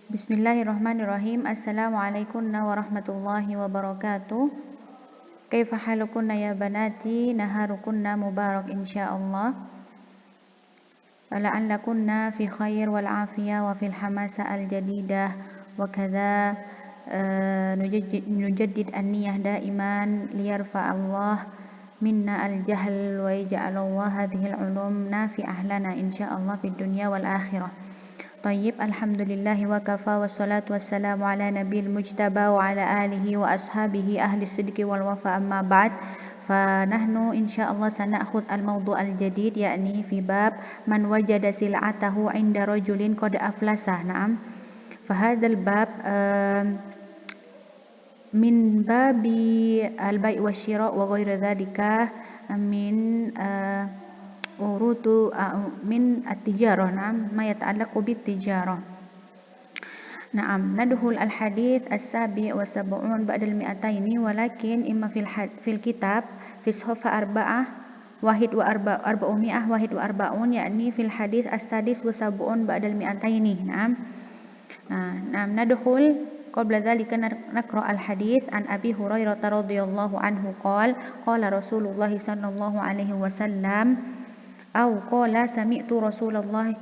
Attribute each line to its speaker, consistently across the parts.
Speaker 1: Bismillahirrahmanirrahim. Assalamualaikum warahmatullahi wabarakatuh. Kaifa halukunna ya banati, naharukunna mubarak insyaallah. La'allakunna fi khair wal afiyah wa fil hamasa al jadidah wa kadza nujaddid an-niyah daiman liyarfa Allah minna al jahl wa yaj'alallah hadhihi al ulum nafi'ah lana insyaallah fid dunya wal akhirah. Tayyib, alhamdulillahi wa kafa wassalatu wassalamu ala nabil mujtaba wa ala alihi wa ashabihi ahli sidqi wal wafa amma ba'd. Fanahnu insyaallah sana'khud al-mawdu' al-jadid yakni fi bab man wajada sil'atahu 'inda rajulin qad aflasa. Na'am. Fahadzal bab min babi al-bai' wasyira' wa ghairi dzalika min urutu min at-tijarah, na'am, ma yata'allaqu bit-tijarah. Na'am, nadkhul al-hadits as-sabi' wa sab'un ba'da al-mi'ataini walakin imma fil kitab fi sahfa arba'ah wahid wa arba'umi'ah wahid wa arba'un yakni fil hadits as-sadis wa sab'un ba'da al-mi'ataini. Na'am. Na'am, nadkhul qabla dhalika naqra al-hadits an Abi Hurairah radhiyallahu anhu qala Rasulullah sallallahu alaihi wasallam أو قال سمعت رسول الله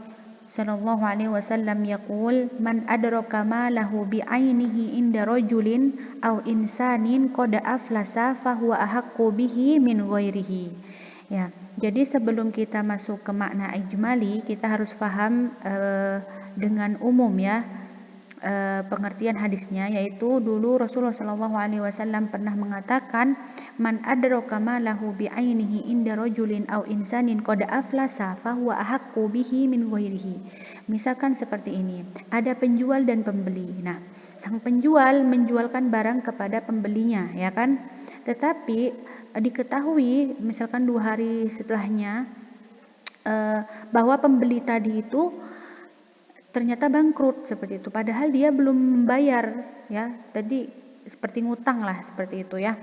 Speaker 1: صلى الله عليه وسلم يقول من أدرك ماله بعينه عند رجل أو إنسان قد أفلس فهو أحق به من غيره. Ya, jadi sebelum kita masuk ke makna ijmali, kita harus paham dengan umum ya pengertian hadisnya, yaitu dulu Rasulullah SAW pernah mengatakan man adraka malahu bi'ainihi inda rajulin aw insanin qad aflasa fahuwa ahaqqu bihi min ghairihi. Misalkan seperti ini, ada penjual dan pembeli. Nah, sang penjual menjualkan barang kepada pembelinya, ya kan? Tetapi diketahui misalkan 2 hari setelahnya bahwa pembeli tadi itu ternyata bangkrut seperti itu, padahal dia belum membayar ya, tadi seperti ngutang lah seperti itu ya,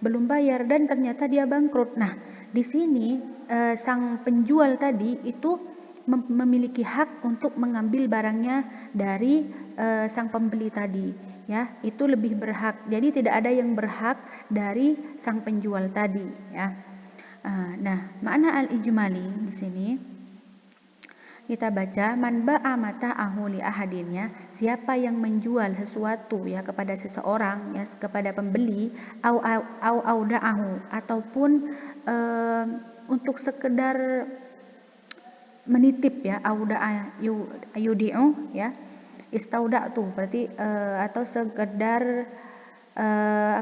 Speaker 1: belum bayar dan ternyata dia bangkrut. Nah, di sini sang penjual tadi itu memiliki hak untuk mengambil barangnya dari sang pembeli tadi ya, itu lebih berhak. Jadi tidak ada yang berhak dari sang penjual tadi ya. Nah, makna al-ijmali di sini kita baca man ba'a mata'ahu li ahadin, siapa yang menjual sesuatu ya kepada seseorang ya, kepada pembeli au auda'ahu ataupun untuk sekedar menitip ya, auda'a yudi'u ya, istauda'tu berarti atau sekedar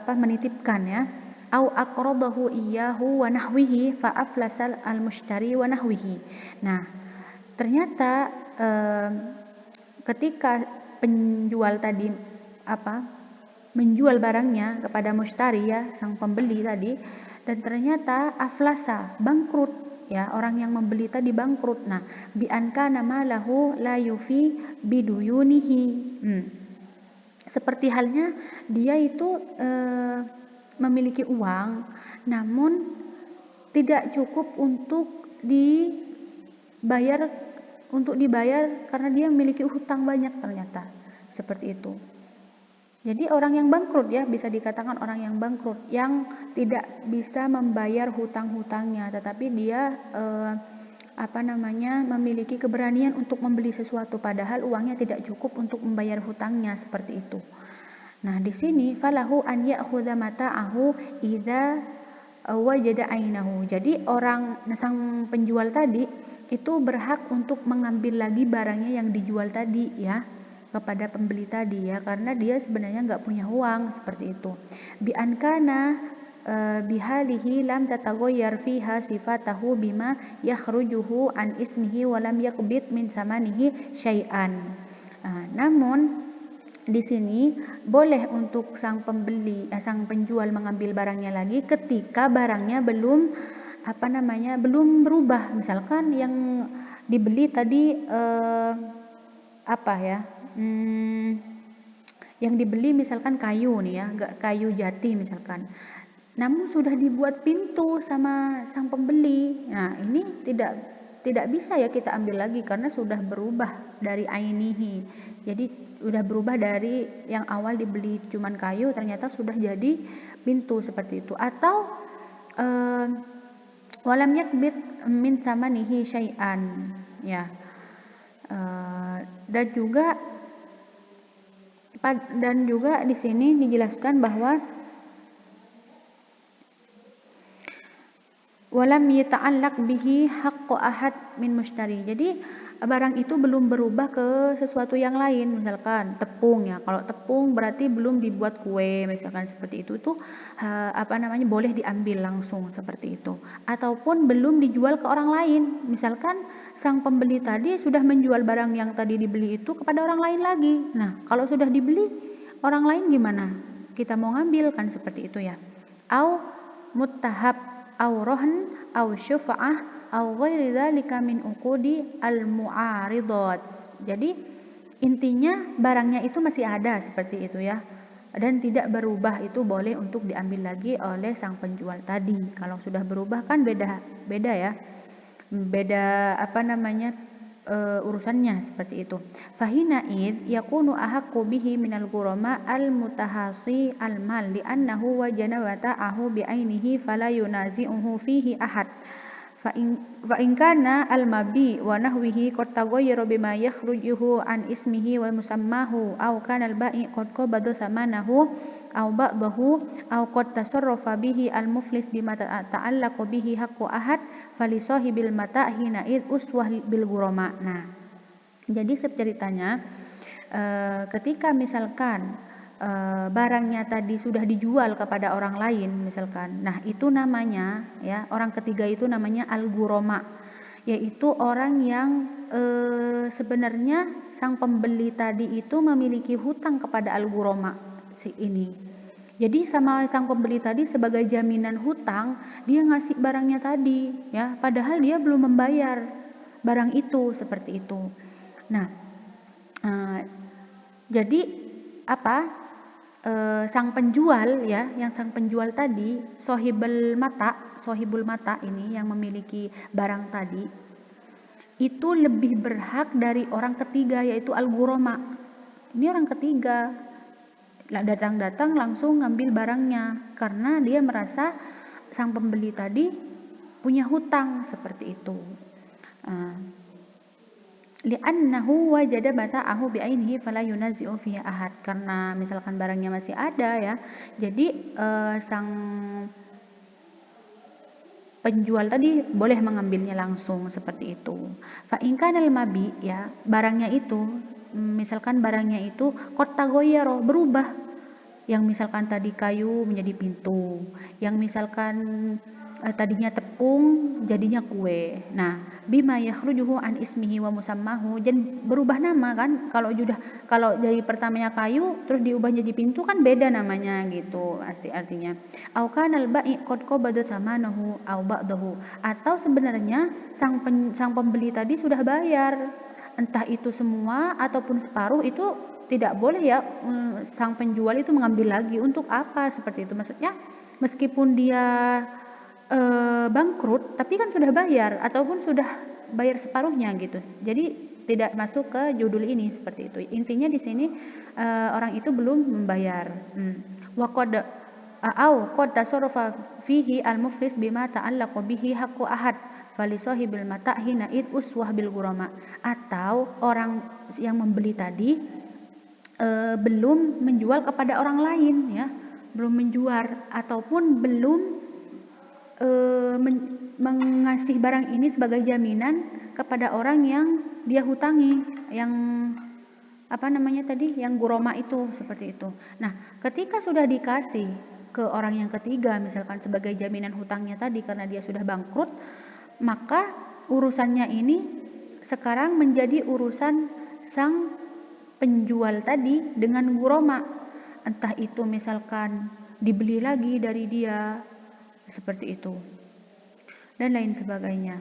Speaker 1: menitipkan ya, au aqradahu iyyahu wa nahwihi fa aflasal al-mushtari wa nahwihi. Nah, ternyata ketika penjual tadi menjual barangnya kepada mushtari ya, sang pembeli tadi, dan ternyata aflasa, bangkrut ya, orang yang membeli tadi bangkrut. Nah, bi ankana malahu la yufi biduyunihi. Seperti halnya dia itu memiliki uang namun tidak cukup untuk dibayar karena dia memiliki hutang banyak ternyata, seperti itu. Jadi orang yang bangkrut ya, bisa dikatakan orang yang bangkrut yang tidak bisa membayar hutang-hutangnya, tetapi dia memiliki keberanian untuk membeli sesuatu padahal uangnya tidak cukup untuk membayar hutangnya, seperti itu. Nah, di sini falahu an ya'khudha mata'ahu idza wajada ainahu. Jadi sang penjual tadi itu berhak untuk mengambil lagi barangnya yang dijual tadi ya kepada pembeli tadi ya, karena dia sebenarnya nggak punya uang, seperti itu. Bi ankana bihalihi lam tataghayyar fiha sifatahu bima yakhrujuhu an ismihi wa lam yaqbid min samanihi syai'an. Namun di sini boleh untuk sang penjual mengambil barangnya lagi ketika barangnya belum berubah. Misalkan yang dibeli tadi yang dibeli misalkan kayu nih ya, kayu jati misalkan, namun sudah dibuat pintu sama sang pembeli. Nah, ini tidak tidak bisa ya kita ambil lagi karena sudah berubah dari ainihi. Jadi sudah berubah dari yang awal dibeli cuman kayu ternyata sudah jadi pintu seperti itu. Atau walam yakbit min samanihi syai'an, ya. Dan juga di sini dijelaskan bahwa walam yata'allaq bihi haqqu ahad min mushtari. Jadi barang itu belum berubah ke sesuatu yang lain, misalkan tepung ya. Kalau tepung berarti belum dibuat kue, misalkan seperti itu boleh diambil langsung seperti itu. Ataupun belum dijual ke orang lain. Misalkan sang pembeli tadi sudah menjual barang yang tadi dibeli itu kepada orang lain lagi. Nah, kalau sudah dibeli orang lain gimana? Kita mau ngambil kan seperti itu ya. Au muttahab au rohn au syufa'ah au ghairi dzalika min uqudi al-mu'aridat. Jadi intinya barangnya itu masih ada seperti itu ya. Dan tidak berubah itu boleh untuk diambil lagi oleh sang penjual tadi. Kalau sudah berubah kan beda ya. Beda urusannya seperti itu. Fahina id yakunu ahaqqu bihi minal ghurama al mutahasi al mal li'annahu wajana wa ta'ahu bi ainihi fala yunazi'uhu fihi ahad. Fa in kana al mabi wa nahwihi qad taghayyara bima yakhrujuhu an ismihi wa musammahu aw kana al ba'i qad qabada thamanahu aw ba'dahu aw qad tasarrafa bihi al muflis bima ta'allaqu bihi haqqu ahad fali sahibil mata' hina id uswah bil ghurama. Nah, jadi ceritanya ketika misalkan barangnya tadi sudah dijual kepada orang lain misalkan. Nah, itu namanya ya, orang ketiga itu namanya al-ghurama, yaitu orang yang sebenarnya sang pembeli tadi itu memiliki hutang kepada al-ghurama si ini. Jadi sama sang pembeli tadi sebagai jaminan hutang, dia ngasih barangnya tadi ya, padahal dia belum membayar barang itu seperti itu. Nah, jadi sang penjual ya, yang sang penjual tadi sohibul mata ini yang memiliki barang tadi itu lebih berhak dari orang ketiga yaitu al-ghurama. Ini orang ketiga datang langsung ngambil barangnya karena dia merasa sang pembeli tadi punya hutang seperti itu. Li'annahu wajada mata'ahu bi'ainihi fala yunazi'u fihi ahad, karena misalkan barangnya masih ada ya, jadi sang penjual tadi boleh mengambilnya langsung seperti itu. Fa in kana al-mabi ya, barangnya itu misalkan barangnya itu qad taghayyara, berubah, yang misalkan tadi kayu menjadi pintu, yang misalkan tadinya tepung jadinya kue. Nah, bima yakhrujuhu an ismihi wa musammahu, dan berubah nama kan. Kalau dari pertamanya kayu terus diubah jadi pintu kan beda namanya gitu artinya. Au kanal ba'i qad qabada samanahu au ba'dahu, atau sebenarnya sang pembeli tadi sudah bayar entah itu semua ataupun separuh, itu tidak boleh ya sang penjual itu mengambil lagi. Untuk apa seperti itu? Maksudnya meskipun dia bangkrut tapi kan sudah bayar ataupun sudah bayar separuhnya gitu. Jadi tidak masuk ke judul ini seperti itu. Intinya di sini orang itu belum membayar. Wa qad tasarrafa fihi al-muflis bima ta'allaqu bihi haqqu ahad fali sahibil mata' hina id uswah bil ghurama. Atau orang yang membeli tadi belum menjual kepada orang lain ya, belum menjual ataupun belum mengasih barang ini sebagai jaminan kepada orang yang dia hutangi, yang yang ghurama itu seperti itu. Nah, ketika sudah dikasih ke orang yang ketiga misalkan sebagai jaminan hutangnya tadi karena dia sudah bangkrut, maka urusannya ini sekarang menjadi urusan sang penjual tadi dengan ghurama. Entah itu misalkan dibeli lagi dari dia seperti itu dan lain sebagainya,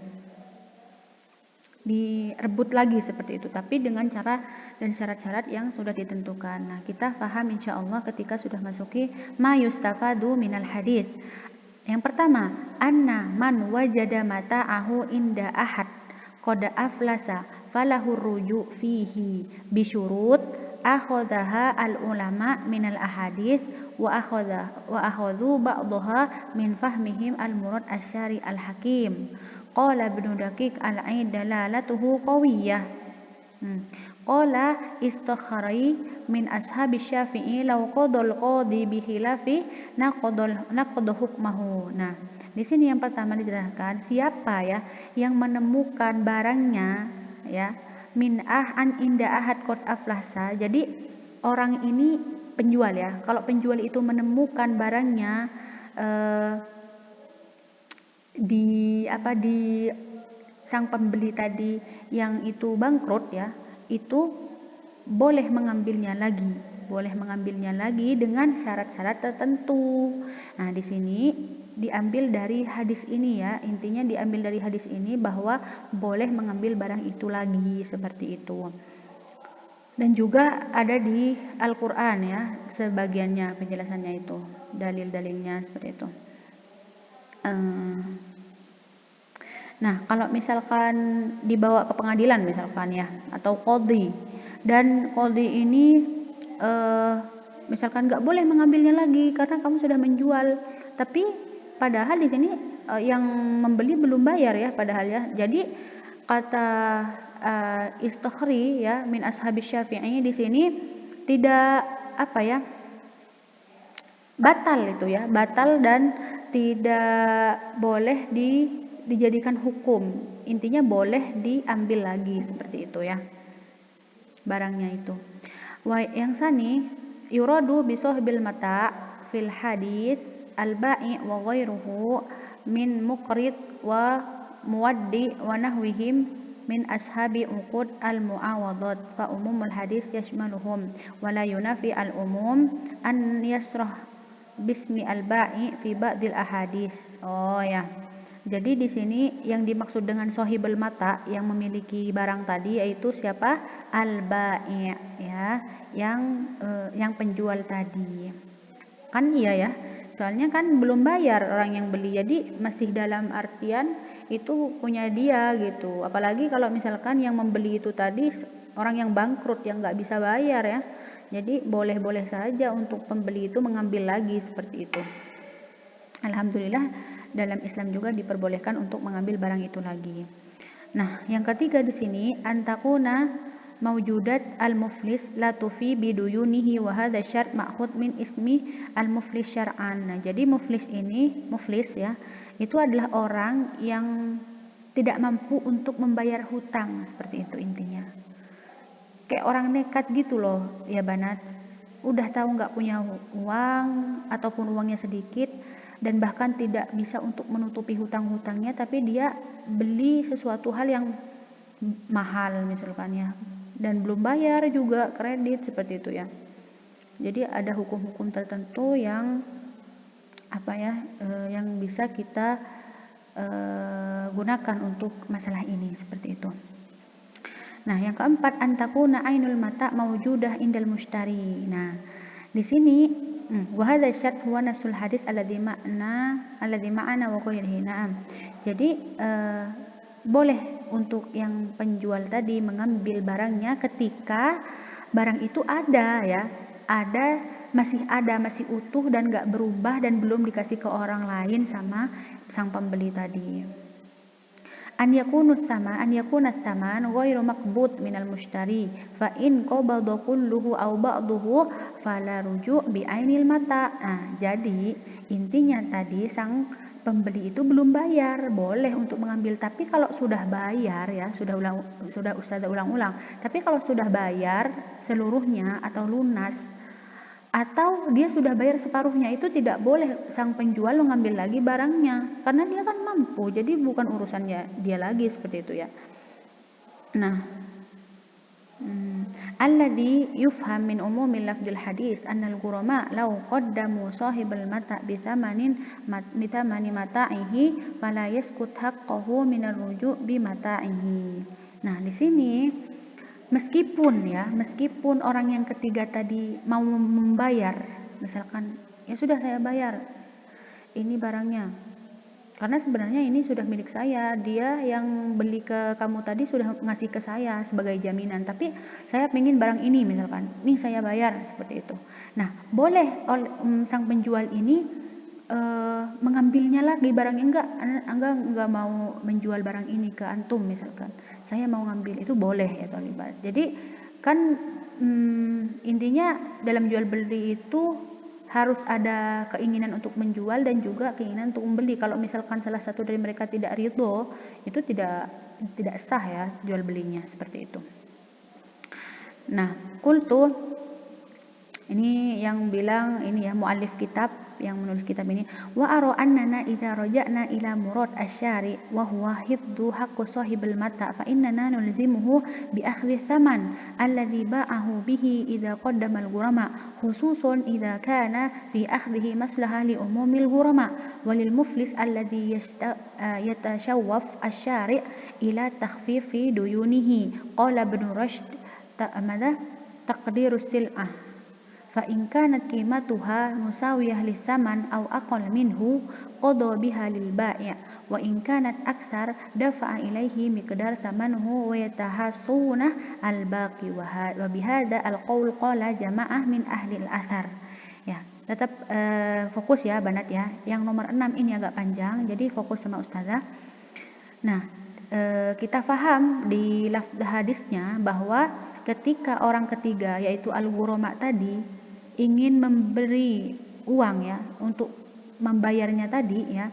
Speaker 1: direbut lagi seperti itu, tapi dengan cara dan syarat-syarat yang sudah ditentukan. Nah, kita paham insyaallah ketika sudah masuki ma yustafadu minal hadits. Yang pertama, anna man wajada mata'ahu inda ahad qad aflasa falahu ruju' fihi bisyurut akhadhaha al-ulama minal ahadits wa akhadhu ba'daha min fahmihim al-murad asy-syari' al-hakim. Qala Ibnu Daqiq al-'Aid dalalatuhu qawiyyah. Qala istakhari min ashabi Syafi'i law qadal qadi bi khilafi naqad hukmahu. Nah, di sini yang pertama dijelaskan siapa ya yang menemukan barangnya ya min an inda ahad qad aflasa. Jadi orang ini penjual ya. Kalau penjual itu menemukan barangnya di sang pembeli tadi yang itu bangkrut ya, itu boleh mengambilnya lagi dengan syarat-syarat tertentu. Nah, di sini diambil dari hadis ini ya, intinya diambil dari hadis ini bahwa boleh mengambil barang itu lagi seperti itu. Dan juga ada di Al-Quran ya, sebagiannya penjelasannya itu, dalil-dalilnya seperti itu. Nah, kalau misalkan dibawa ke pengadilan misalkan ya, atau qadhi, dan qadhi ini misalkan nggak boleh mengambilnya lagi karena kamu sudah menjual, tapi padahal di sini yang membeli belum bayar ya padahal ya. Jadi kata istakhri ya min ashabi Syafi'i di sini tidak batal itu ya, batal dan tidak boleh dijadikan hukum. Intinya boleh diambil lagi seperti itu ya barangnya itu. Yang sani yuradu bi sahbil mata fil hadits al-bai' wa ghairuhu min muqrid wa muwaddi wa nahwihim min ashabi uqud al-muawadat fa umumul hadis yashmaluhum wa la yunafi al-umum an yasrah bismi al-bai' fi ba'dil ahadis. Oh ya. Jadi di sini yang dimaksud dengan sahibul mata yang memiliki barang tadi yaitu siapa? Al-bai' ya, yang penjual tadi. Kan iya ya. Soalnya kan belum bayar orang yang beli. Jadi masih dalam artian itu punya dia gitu. Apalagi kalau misalkan yang membeli itu tadi orang yang bangkrut yang nggak bisa bayar ya. Jadi boleh-boleh saja untuk pembeli itu mengambil lagi seperti itu. Alhamdulillah dalam Islam juga diperbolehkan untuk mengambil barang itu lagi. Nah, yang ketiga di sini antakuna maujudat al-muflis la tufi biduyunihi wa hadha syart ma'khud min ismi al-muflis syar'an. Nah, jadi muflis ya, itu adalah orang yang tidak mampu untuk membayar hutang seperti itu intinya. Kayak orang nekat gitu loh, ya banat. Udah tahu nggak punya uang ataupun uangnya sedikit dan bahkan tidak bisa untuk menutupi hutang-hutangnya, tapi dia beli sesuatu hal yang mahal misalkan ya, dan belum bayar juga kredit seperti itu ya. Jadi ada hukum-hukum tertentu yang yang bisa kita gunakan untuk masalah ini seperti itu. Nah, yang keempat antakuna ainul mata maujudah indal mushtari. Nah, di sini wa hadza syart huwa nasul hadis alladzi ma'ana wa ghairihi. Na'am. Jadi boleh untuk yang penjual tadi mengambil barangnya ketika barang itu ada ya, masih utuh dan enggak berubah dan belum dikasih ke orang lain sama sang pembeli tadi. An yakuna tsaman ghairu maqbud minal mushtari fa in qabada kulluhu aw ba'dahu fala ruju' bi ainil mata. Nah, jadi intinya tadi sang pembeli itu belum bayar, boleh untuk mengambil, tapi kalau sudah bayar ya, sudah Ustazah ulang-ulang. Tapi kalau sudah bayar seluruhnya atau lunas atau dia sudah bayar separuhnya, itu tidak boleh sang penjual mengambil lagi barangnya karena dia kan mampu, jadi bukan urusannya dia lagi seperti itu ya. Nah, alladhi yufham min umumil lafzil hadis annal ghurama law qaddamu sahibal mata bi thamani mata'ihi fala yaskut haqqahu min ar-ruju' bi mata'ihi. Nah, di sini meskipun orang yang ketiga tadi mau membayar, misalkan ya sudah saya bayar ini barangnya, Karena sebenarnya ini sudah milik saya, dia yang beli ke kamu tadi sudah ngasih ke saya sebagai jaminan, tapi saya ingin barang ini misalkan, ini saya bayar seperti itu. Nah, boleh sang penjual ini mengambilnya lagi barangnya, enggak mau menjual barang ini ke antum misalkan, saya mau ngambil, itu boleh ya Tholibat. Jadi kan intinya dalam jual beli itu harus ada keinginan untuk menjual dan juga keinginan untuk membeli. Kalau misalkan salah satu dari mereka tidak ridho, itu tidak sah ya jual belinya seperti itu. Nah, qultu, ini yang bilang ini ya muallif kitab, yang menulis kitab ini, wa ara annana idza raja'na ila murad asy-syari wa huwa hifdzu haqqi sahibil mata fa innana nulzimuhu bi akhdhi thaman alladhi ba'ahu bihi idza qaddama al-ghurama khususan idza kana fi akhdhihi maslahah li umumil ghurama walil muflis alladhi yatashawwaf asy-syari' ila takhfifi duyunihi qala ibn rushd taqdirus sil'ah فإن كانت قيمتها مساوية للثمن أو أقل منه قضى بها للبائع وإن كانت أكثر دفع إليه مقدار ثمنه ويتحصون الباقي وبهذا القول قال جماعة من أهل الأثر. Ya, tetap fokus ya Banat ya. Yang nomor 6 ini agak panjang, jadi fokus sama ustazah. Nah, kita paham di lafaz hadisnya bahwa ketika orang ketiga yaitu al-ghurama tadi ingin memberi uang ya untuk membayarnya tadi ya,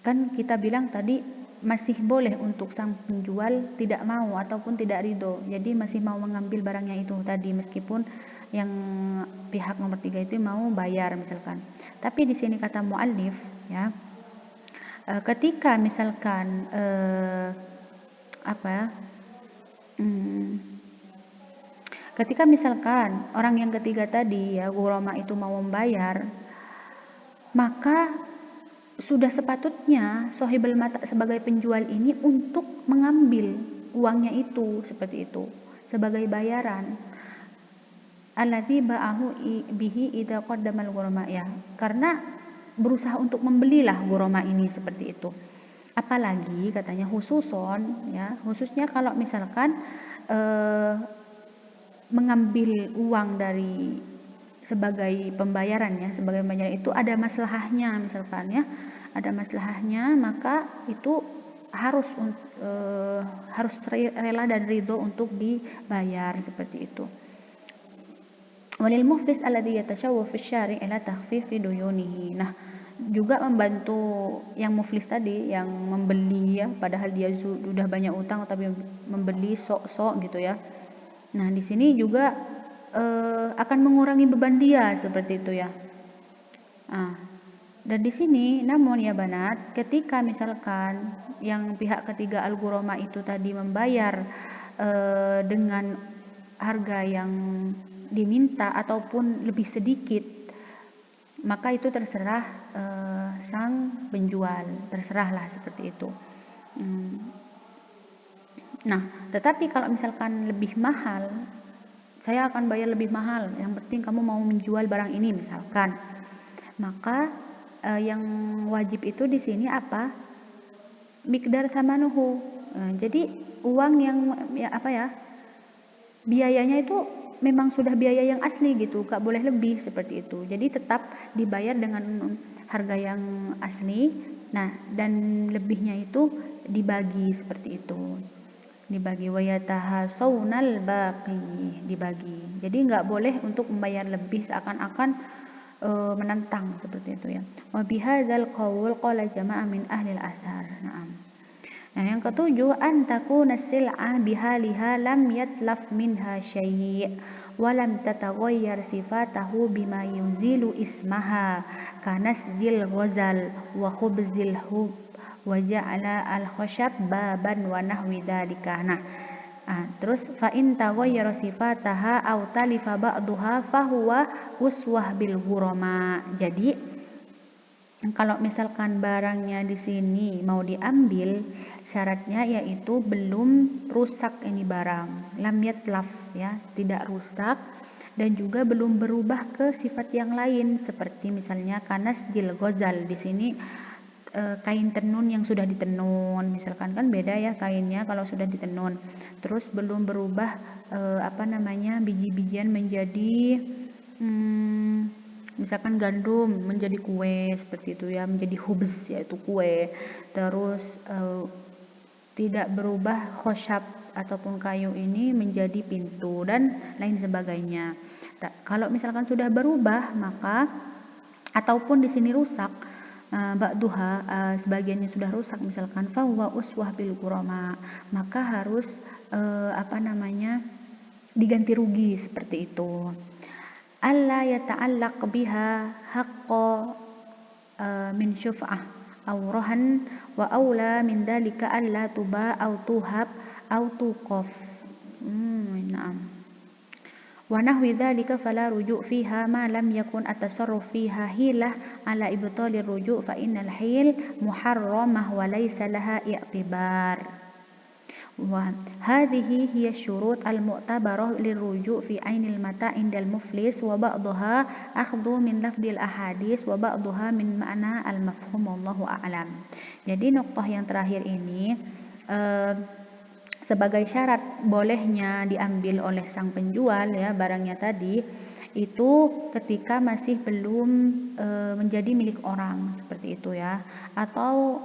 Speaker 1: kan kita bilang tadi masih boleh untuk sang penjual tidak mau ataupun tidak ridho, jadi masih mau mengambil barangnya itu tadi meskipun yang pihak nomor 3 itu mau bayar misalkan. Tapi di sini kata muallif ya, ketika misalkan ketika misalkan orang yang ketiga tadi ya ghurama itu mau membayar, maka sudah sepatutnya sohibul mata sebagai penjual ini untuk mengambil uangnya itu seperti itu sebagai bayaran. Alladzi ba'ahu bihi idza qaddamal ghurama ya, karena berusaha untuk membelilah ghurama ini seperti itu. Apalagi katanya khususon ya, khususnya kalau misalkan mengambil uang dari sebagai pembayarannya, sebagai pembayaran itu ada maslahahnya misalkan ya, ada maslahahnya, maka itu harus rela dan ridho untuk dibayar seperti itu. Walil muflis alladhi yatashawwaf fi syari' ila takhfifi duyunihi. Nah, juga membantu yang muflis tadi yang membeli ya, padahal dia sudah banyak utang tapi membeli sok-sok gitu ya. Nah, di sini juga akan mengurangi beban dia seperti itu ya. Dan di sini namun ya Banat, ketika misalkan yang pihak ketiga al-ghurama itu tadi membayar dengan harga yang diminta ataupun lebih sedikit, maka itu terserah sang penjual, terserahlah seperti itu. Nah, tetapi kalau misalkan lebih mahal, saya akan bayar lebih mahal, yang penting kamu mau menjual barang ini misalkan, maka yang wajib itu di sini apa? Miqdar samanuhu. Jadi uang yang ya apa ya? Biayanya itu memang sudah biaya yang asli gitu, gak boleh lebih seperti itu. Jadi tetap dibayar dengan harga yang asli. Nah, dan lebihnya itu dibagi seperti itu. Dibagi wayatahasawnal baqi, dibagi. Jadi nggak boleh untuk membayar lebih seakan-akan menentang seperti itu ya. Wa bihadzal qaul qala jama'ah min ahli al-athar. Naam. Nah, yang ketujuh an takuna sil'ah bihaliha lam yatlaf minha syai' wa lam tataghayyar sifatahu bima yuzilu ismaha kanasdil ghazal wa khubzil hub wa ja'ala al-khashab baban wa nahwi dzalika. Nah, terus fa in taghayyara sifataha aw talifa ba'daha fa huwa uswah bil ghurama. Jadi kalau misalkan barangnya di sini mau diambil, syaratnya yaitu belum rusak ini barang, lam yatlaf ya, tidak rusak dan juga belum berubah ke sifat yang lain, seperti misalnya kanas jil gozal. Di sini kain tenun yang sudah ditenun, misalkan kan beda ya kainnya kalau sudah ditenun, terus belum berubah biji-bijian menjadi misalkan gandum menjadi kue seperti itu ya, menjadi hubz yaitu kue, terus tidak berubah khosyab ataupun kayu ini menjadi pintu dan lain sebagainya. Kalau misalkan sudah berubah maka ataupun di sini rusak, ba'duha sebagiannya sudah rusak, misalkan fahuwa uswah bil qurama, maka harus diganti rugi seperti itu. Alla yata'allaq biha haqqo min syuf'ah aw rahan wa aula min dalika alla tuba aw tuhab aw tuqaf. Na'am. Wa nahwi dzalika fala ruju' fiha ma lam yakun at-tasarruf fiha hilah ala ibtalir ruju' fa innal hil muharramah wa laysa laha i'tibar. Wa hadhihi hiya syurut al-mu'tabarah liruju' fi ainil mata' indal muflis wa ba'daha akhdhu min lafdil ahadis wa ba'daha min ma'na al-mafhum wallahu a'lam. Jadi nuqtah yang terakhir ini sebagai syarat bolehnya diambil oleh sang penjual ya barangnya tadi itu ketika masih belum menjadi milik orang seperti itu ya, atau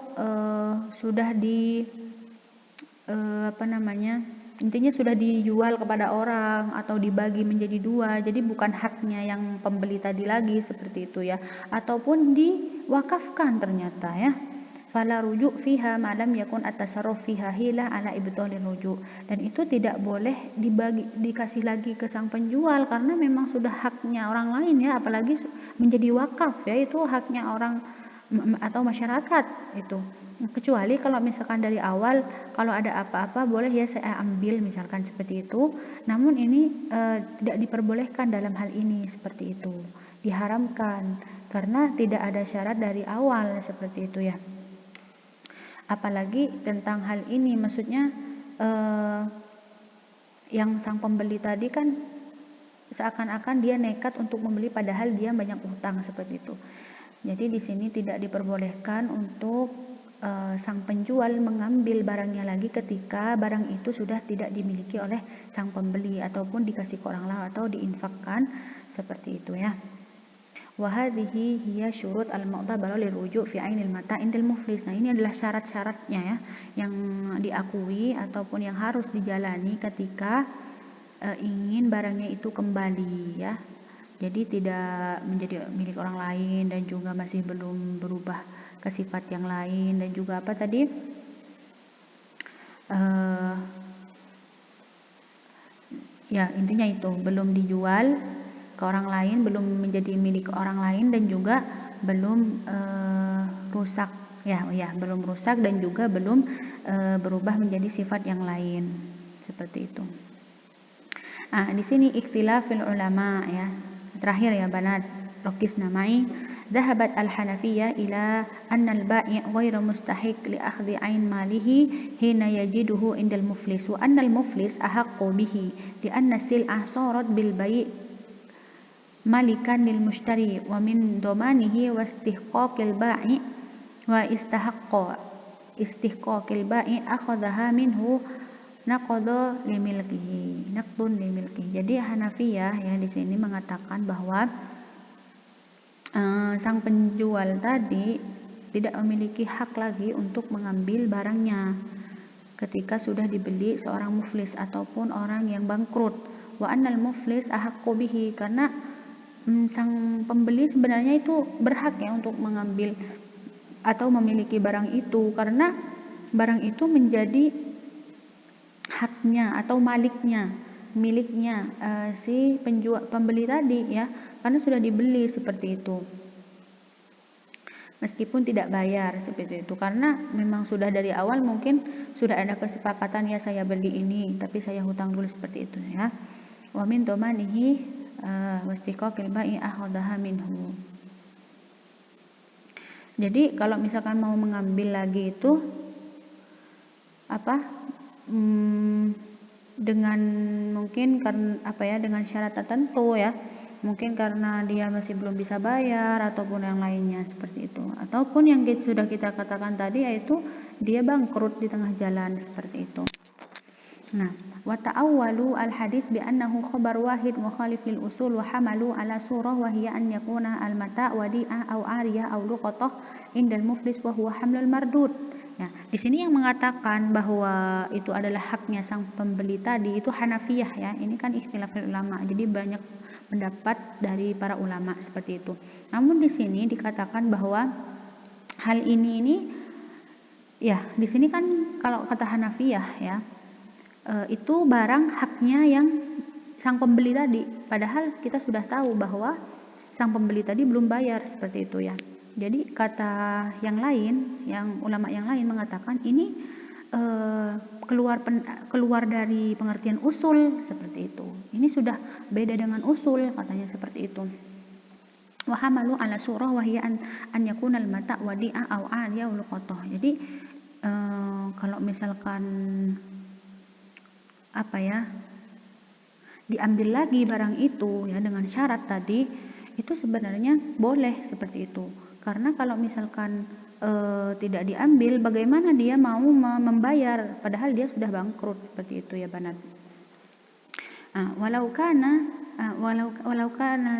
Speaker 1: sudah intinya sudah dijual kepada orang atau dibagi menjadi dua, jadi bukan haknya yang pembeli tadi lagi seperti itu ya, ataupun diwakafkan ternyata ya. Fala rujuk fiha malam yakun at-tasarruf fiha hilah ala ibtalir rujuk, dan itu tidak boleh dikasih lagi ke sang penjual karena memang sudah haknya orang lain ya, apalagi menjadi wakaf ya, itu haknya orang atau masyarakat itu. Kecuali kalau misalkan dari awal kalau ada apa-apa boleh ya saya ambil misalkan seperti itu, namun ini tidak diperbolehkan dalam hal ini seperti itu, diharamkan karena tidak ada syarat dari awal seperti itu ya. Apalagi tentang hal ini, maksudnya yang sang pembeli tadi kan seakan-akan dia nekat untuk membeli padahal dia banyak utang seperti itu. Jadi di sini tidak diperbolehkan untuk sang penjual mengambil barangnya lagi ketika barang itu sudah tidak dimiliki oleh sang pembeli ataupun dikasih ke orang lain atau diinfakkan seperti itu ya. Wa hadhihi hiya syurut al-mu'tabarah liruju' fi 'ainil mata' indal muflis. Nah, ini adalah syarat-syaratnya ya yang diakui ataupun yang harus dijalani ketika ingin barangnya itu kembali ya. Jadi tidak menjadi milik orang lain dan juga masih belum berubah ke sifat yang lain, dan juga apa tadi? Ya, intinya itu belum dijual ke orang lain, belum menjadi milik orang lain, dan juga belum rusak ya, belum rusak dan juga belum berubah menjadi sifat yang lain seperti itu. Nah, di sini ikhtilafil ulama ya. Terakhir ya banat, rokis namai. Dhahabat al-Hanafiyyah ila anna al-ba'i' ghairu mustahiq li akhdhi 'ain malihi hina yajiduhu indal muflis, wa anna al-muflis ahaqqu bihi li anna sil'ah sarat bil bai' malikan lil mushtari wa min domanihi wa istihqaqil ba'i wa istihqaqil ba'i akhadhaha minhu naqdun limilkihi. Jadi Hanafiyah ya di sini mengatakan bahwa sang penjual tadi tidak memiliki hak lagi untuk mengambil barangnya ketika sudah dibeli seorang muflis ataupun orang yang bangkrut. Wa annal muflis ahaqqu bihi, karena sang pembeli sebenarnya itu berhak ya untuk mengambil atau memiliki barang itu, karena barang itu menjadi haknya atau miliknya si pembeli tadi ya, karena sudah dibeli seperti itu meskipun tidak bayar seperti itu, karena memang sudah dari awal mungkin sudah ada kesepakatan ya, saya beli ini tapi saya hutang dulu seperti itu ya. Wa min domanihi wastiqaqil ba'i akhadha minhu. Jadi kalau misalkan mau mengambil lagi itu dengan mungkin karena dengan syarat tertentu ya, mungkin karena dia masih belum bisa bayar ataupun yang lainnya seperti itu, ataupun yang sudah kita katakan tadi yaitu dia bangkrut di tengah jalan seperti itu. Nah, wa ta'awwalu al-hadis bi annahu khabar wahid mukhalif lil usul wa hamalu ala surah wa hiya an yakuna al-mata' wadi'ah aw ariyah aw luqatah indal muflis wa huwa hamlul mardud. Ya, di sini yang mengatakan bahwa itu adalah haknya sang pembeli tadi itu Hanafiyah ya. Ini kan ikhtilaf ulama. Jadi banyak pendapat dari para ulama seperti itu. Namun di sini dikatakan bahwa hal ini ya, di sini kan kalau kata Hanafiyah ya, itu barang haknya yang sang pembeli tadi, padahal kita sudah tahu bahwa sang pembeli tadi belum bayar seperti itu ya. Jadi kata yang lain, yang ulama yang lain mengatakan ini keluar dari pengertian usul seperti itu. Ini sudah beda dengan usul katanya seperti itu. Wa hamalu ala surah wa hiya an yakuna al mata' wadi'ah aw 'aliyah wa luqatah. Jadi kalau misalkan diambil lagi barang itu ya dengan syarat tadi, itu sebenarnya boleh seperti itu. Karena kalau misalkan tidak diambil, bagaimana dia mau membayar padahal dia sudah bangkrut seperti itu ya banat. Walau kana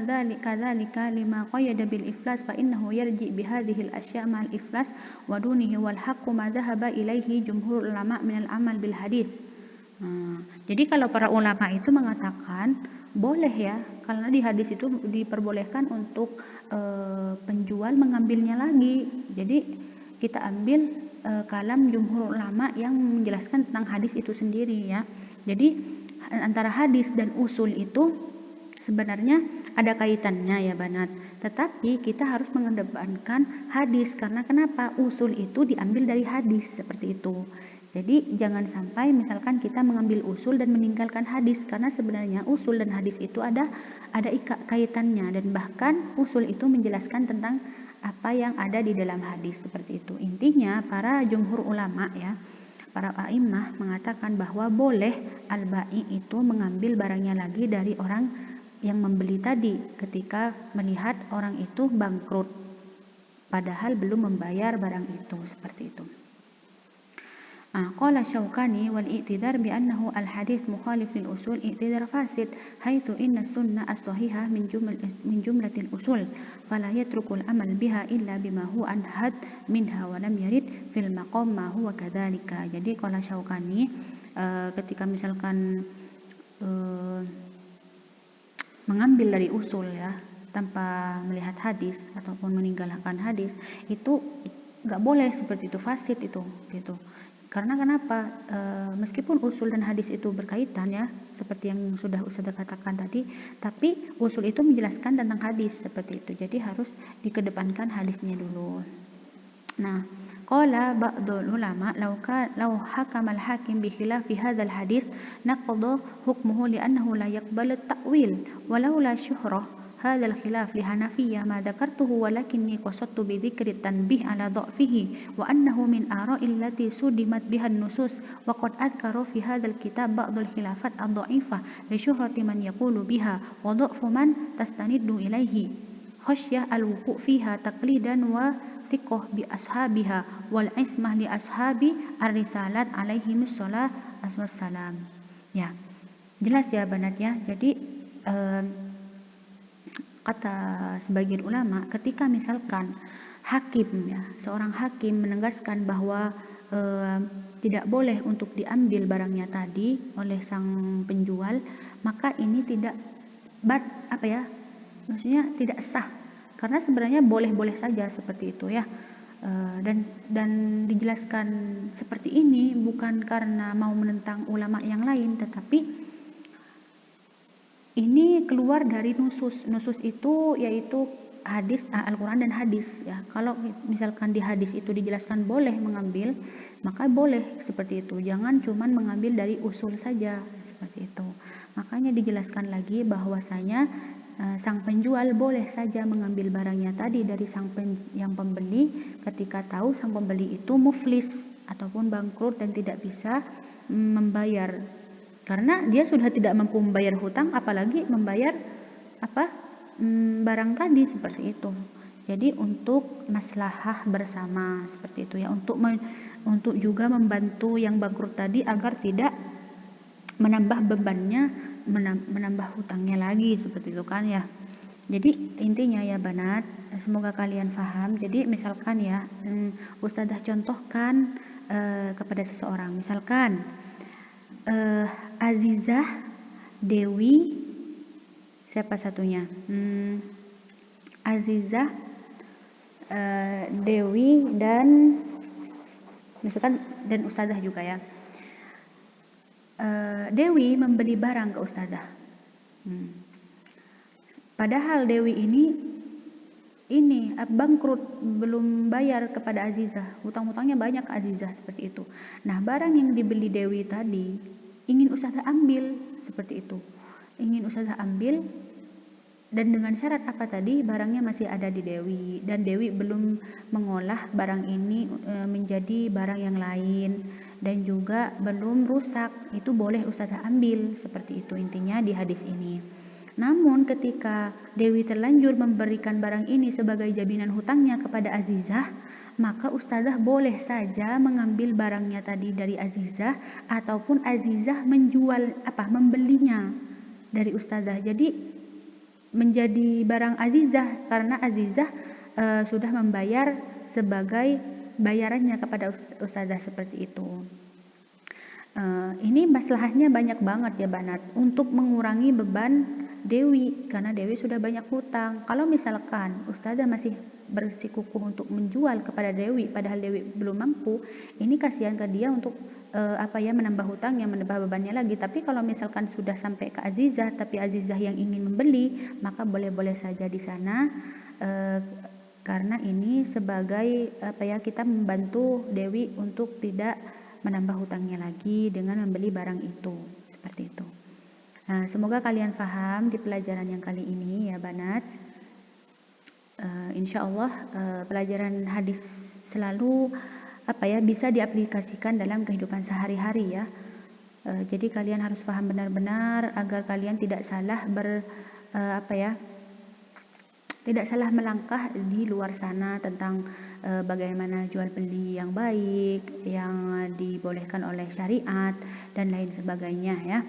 Speaker 1: dzalika lima qayyada bil iflas fa innahu yarji bi hadhihi al asya' ma al iflas wa dunihi wal haqqu ma dhahaba ilaihi jumhur ulama min al amal bil hadis. Jadi kalau para ulama itu mengatakan boleh ya, karena di hadis itu diperbolehkan untuk penjual mengambilnya lagi. Jadi kita ambil kalam jumhur ulama yang menjelaskan tentang hadis itu sendiri ya. Jadi antara hadis dan usul itu sebenarnya ada kaitannya ya banat. Tetapi kita harus mengedepankan hadis karena kenapa? Usul itu diambil dari hadis seperti itu. Jadi jangan sampai misalkan kita mengambil usul dan meninggalkan hadis, karena sebenarnya usul dan hadis itu ada kaitannya, dan bahkan usul itu menjelaskan tentang apa yang ada di dalam hadis seperti itu. Intinya para jumhur ulama ya, para a'immah mengatakan bahwa boleh al-ba'i itu mengambil barangnya lagi dari orang yang membeli tadi ketika melihat orang itu bangkrut padahal belum membayar barang itu seperti itu. Qala Syaukani wal i'tidar bi annahu al-hadis mukhalif lil usul i'tidar fasid haitsu inna sunnah as-sahihah min jumlatil usul fala yatrukul amal biha illa bima huwa anhad minha wa lam yarid fil maqam ma huwa kadzalika. Jadi qala Syaukani ketika misalkan mengambil dari usul ya tanpa melihat hadis ataupun meninggalkan hadis itu enggak boleh seperti itu, fasid itu gitu. Karena kenapa? Meskipun usul dan hadis itu berkaitan ya, seperti yang sudah Ustaz katakan tadi, tapi usul itu menjelaskan tentang hadis seperti itu. Jadi harus dikedepankan hadisnya dulu. Nah, qala ba'dul ulama law hakama al-hakim bi khilafi hadzal hadis naqada hukmuhu li'annahu la yaqbalu at-ta'wil walau la syuhrah. هذا الخلاف لحنفية ما ذكرته ولكني قصدت بذكر التنبيه على ضعفه وأنه من آراء التي صدمت بها النصوص وقد أذكر في هذا الكتاب بعض الخلافات الضعيفة لشهرة من يقول بها وضعف من تستند إليه خشية الوقوع فيها تقليدا وثقة بأصحابها والعصمة لأصحاب الرسالات عليهم الصلاة والسلام. Ya, jelas ya banat ya. Jadi kata sebagian ulama, ketika misalkan hakim ya, seorang hakim menegaskan bahwa tidak boleh untuk diambil barangnya tadi oleh sang penjual, maka ini tidak maksudnya tidak sah, karena sebenarnya boleh-boleh saja seperti itu ya. Dan dijelaskan seperti ini bukan karena mau menentang ulama yang lain, tetapi ini keluar dari nusus itu yaitu hadis Al-Quran dan hadis ya. Kalau misalkan di hadis itu dijelaskan boleh mengambil, maka boleh seperti itu. Jangan cuman mengambil dari usul saja seperti itu. Makanya dijelaskan lagi bahwasanya sang penjual boleh saja mengambil barangnya tadi dari yang pembeli ketika tahu sang pembeli itu muflis ataupun bangkrut dan tidak bisa membayar karena dia sudah tidak mampu membayar hutang, apalagi membayar barang tadi, seperti itu. Jadi untuk maslahah bersama, seperti itu ya, untuk juga membantu yang bangkrut tadi agar tidak menambah bebannya, menambah hutangnya lagi, seperti itu kan ya. Jadi intinya ya Banat, semoga kalian paham. Jadi misalkan ya, Ustazah contohkan kepada seseorang, misalkan Azizah, Dewi, siapa satunya? Azizah, Dewi, dan misalkan dan Ustazah juga ya. Dewi membeli barang ke Ustazah. Padahal Dewi ini bangkrut, belum bayar kepada Azizah, hutang-hutangnya banyak ke Azizah, seperti itu. Nah, barang yang dibeli Dewi tadi ingin Ustazah ambil, seperti itu. Ingin Ustazah ambil, dan dengan syarat apa tadi? Barangnya masih ada di Dewi, dan Dewi belum mengolah barang ini menjadi barang yang lain, dan juga belum rusak. Itu boleh Ustazah ambil, seperti itu intinya di hadis ini. Namun ketika Dewi terlanjur memberikan barang ini sebagai jaminan hutangnya kepada Azizah, maka Ustazah boleh saja mengambil barangnya tadi dari Azizah, ataupun Azizah membelinya dari Ustazah. Jadi menjadi barang Azizah karena Azizah sudah membayar sebagai bayarannya kepada Ustazah, seperti itu. Ini masalahnya banyak banget ya Banat, untuk mengurangi beban Dewi, karena Dewi sudah banyak hutang. Kalau misalkan Ustazah masih bersikukuh untuk menjual kepada Dewi padahal Dewi belum mampu, ini kasihan ke dia untuk menambah hutang, yang menambah bebannya lagi. Tapi kalau misalkan sudah sampai ke Azizah, tapi Azizah yang ingin membeli, maka boleh-boleh saja di sana, karena ini sebagai kita membantu Dewi untuk tidak menambah hutangnya lagi dengan membeli barang itu, seperti itu. Nah, semoga kalian paham di pelajaran yang kali ini ya Banat. Insya Allah pelajaran hadis selalu bisa diaplikasikan dalam kehidupan sehari-hari ya. Jadi kalian harus paham benar-benar agar kalian tidak salah tidak salah melangkah di luar sana tentang bagaimana jual beli yang baik, yang dibolehkan oleh syariat dan lain sebagainya ya.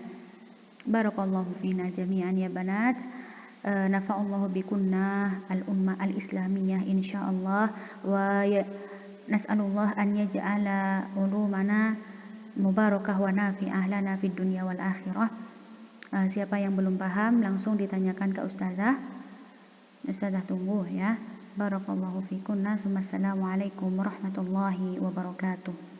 Speaker 1: Barakallahu fina jami'an ya Banat. Nafa'allahu bikunna al-ummah al-islamiyah insyaallah, wa nas'alullah an yaj'ala ulumana mubarakah wa nafi'ah lana fid dunya wal akhirah. Siapa yang belum paham langsung ditanyakan ke Ustazah. Ustazah tunggu ya. Barakallahu fikunna. Assalamualaikum warahmatullahi wabarakatuh.